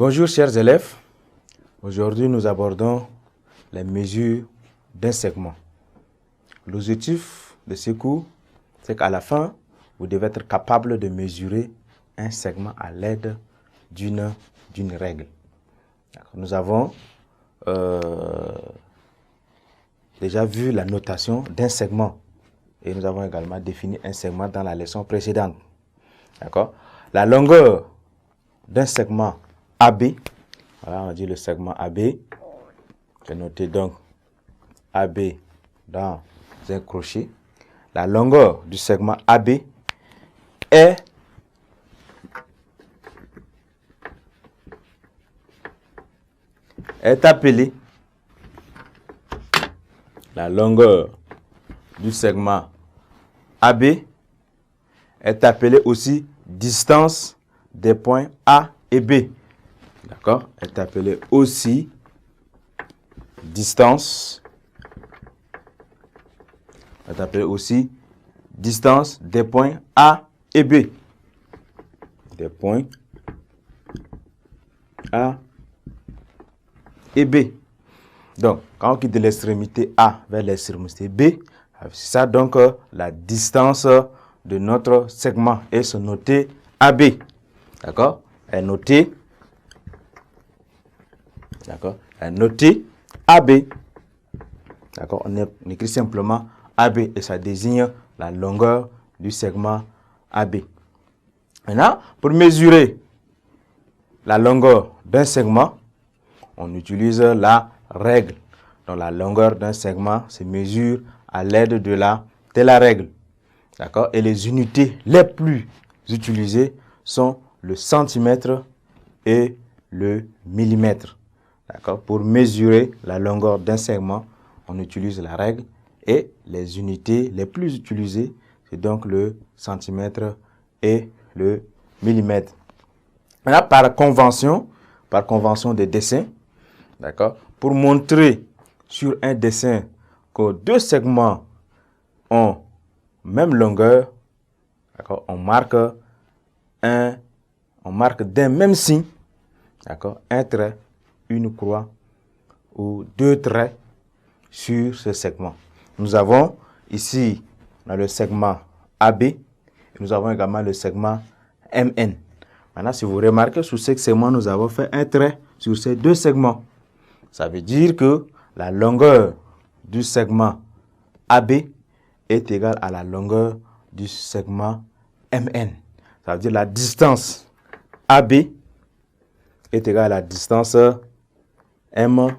Bonjour chers élèves, aujourd'hui nous abordons les mesures d'un segment. L'objectif de ce cours, c'est qu'à la fin, vous devez être capable de mesurer un segment à l'aide d'une règle. Nous avons déjà vu la notation d'un segment et nous avons également défini un segment dans la leçon précédente. D'accord? La longueur d'un segment AB, voilà, on dit le segment AB, je vais noter donc AB dans un crochet. La longueur du segment AB est appelée, la longueur du segment AB est appelée aussi distance des points A et B. D'accord? Est appelée aussi distance. Est appelée aussi distance des points A et B. Des points A et B. Donc, quand on quitte de l'extrémité A vers l'extrémité B, c'est ça donc la distance de notre segment et se noter AB. D'accord? Est noté. D'accord? Est noté AB. D'accord? On écrit simplement AB et ça désigne la longueur du segment AB. Maintenant, pour mesurer la longueur d'un segment, on utilise la règle. Donc, la longueur d'un segment se mesure à l'aide de la règle. D'accord? Et les unités les plus utilisées sont le centimètre et le millimètre. D'accord? Pour mesurer la longueur d'un segment, on utilise la règle et les unités les plus utilisées, c'est donc le centimètre et le millimètre. Maintenant, par convention de dessin, d'accord, pour montrer sur un dessin que deux segments ont même longueur, d'accord, on marque d'un même signe, d'accord, un trait, une croix ou deux traits sur ce segment. Nous avons ici le segment AB et nous avons également le segment MN. Maintenant, si vous remarquez, sur ce segment, nous avons fait un trait sur ces deux segments. Ça veut dire que la longueur du segment AB est égale à la longueur du segment MN. Ça veut dire la distance AB est égale à la distance MN.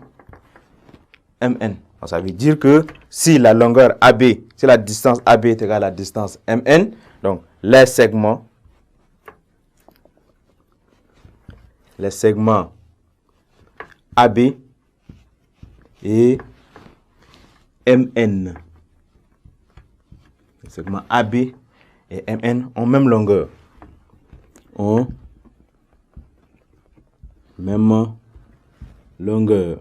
Donc, ça veut dire que si la longueur AB, si la distance AB est égale à la distance MN, donc les segments AB et MN. Les segments AB et MN ont même longueur. Ont même longueur.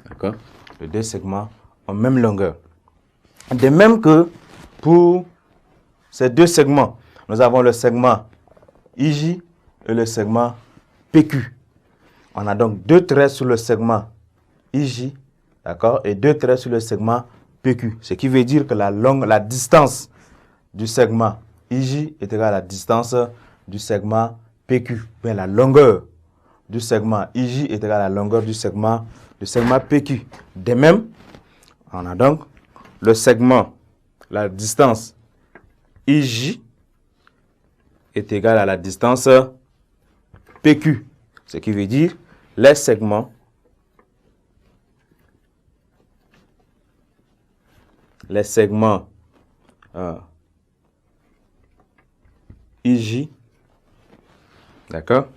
D'accord? Les deux segments ont même longueur. De même que pour ces deux segments, nous avons le segment IJ et le segment PQ. On a donc deux traits sur le segment IJ, d'accord, et deux traits sur le segment PQ. Ce qui veut dire que la distance du segment IJ est égale à la distance du segment PQ. Bien, la longueur du segment IJ est égale à la longueur du segment PQ. De même, on a donc le segment, la distance IJ est égale à la distance PQ. Ce qui veut dire les segments IJ, d'accord,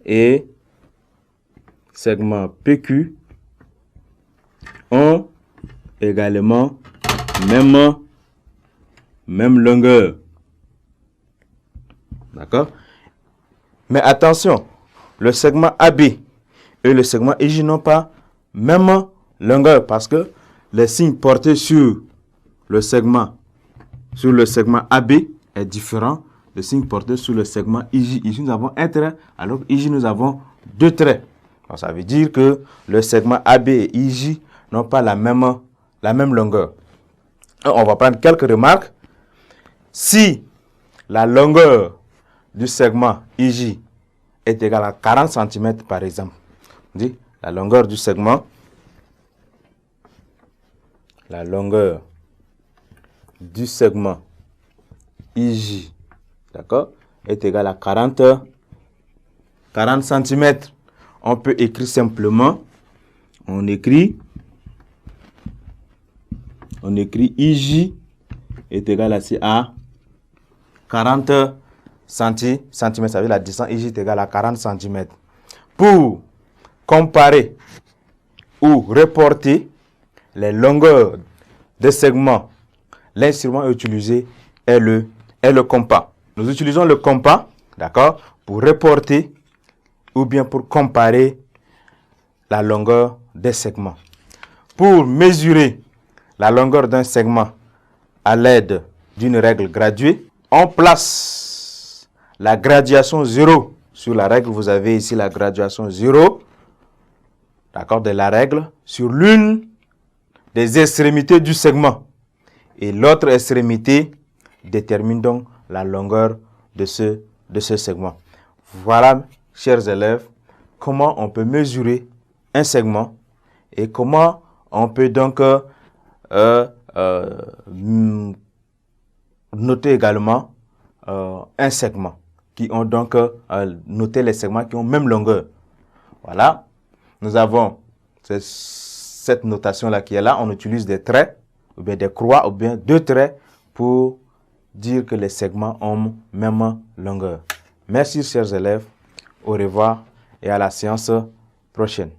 et segment PQ ont également même longueur. D'accord? Mais attention, le segment AB et le segment IJ n'ont pas même longueur parce que les signes portés sur le segment AB est différent de signe porteur sur le segment IJ. Ici, nous avons un trait, alors qu'IJ, nous avons deux traits. Donc, ça veut dire que le segment AB et IJ n'ont pas la même longueur. On va prendre quelques remarques. Si la longueur du segment IJ est égale à 40 cm, par exemple, on dit la longueur du segment IJ, d'accord, est égale à 40 cm. On peut écrire simplement, on écrit IJ est égal à 40 cm. Ça veut dire la distance IJ est égale à 40 cm. Pour comparer ou reporter les longueurs des segments, l'instrument utilisé est le compas. Nous utilisons le compas, d'accord, pour reporter ou bien pour comparer la longueur des segments. Pour mesurer la longueur d'un segment à l'aide d'une règle graduée, on place la graduation 0 sur la règle. Vous avez ici la graduation 0, d'accord, de la règle sur l'une des extrémités du segment. Et l'autre extrémité détermine donc la longueur de ce segment. Voilà, chers élèves, comment on peut mesurer un segment et comment on peut donc noter également un segment, qui ont donc noté les segments qui ont même longueur. Voilà, nous avons cette notation-là qui est là. On utilise des traits, ou bien des croix, ou bien deux traits pour dire que les segments ont même longueur. Merci, chers élèves. Au revoir et à la séance prochaine.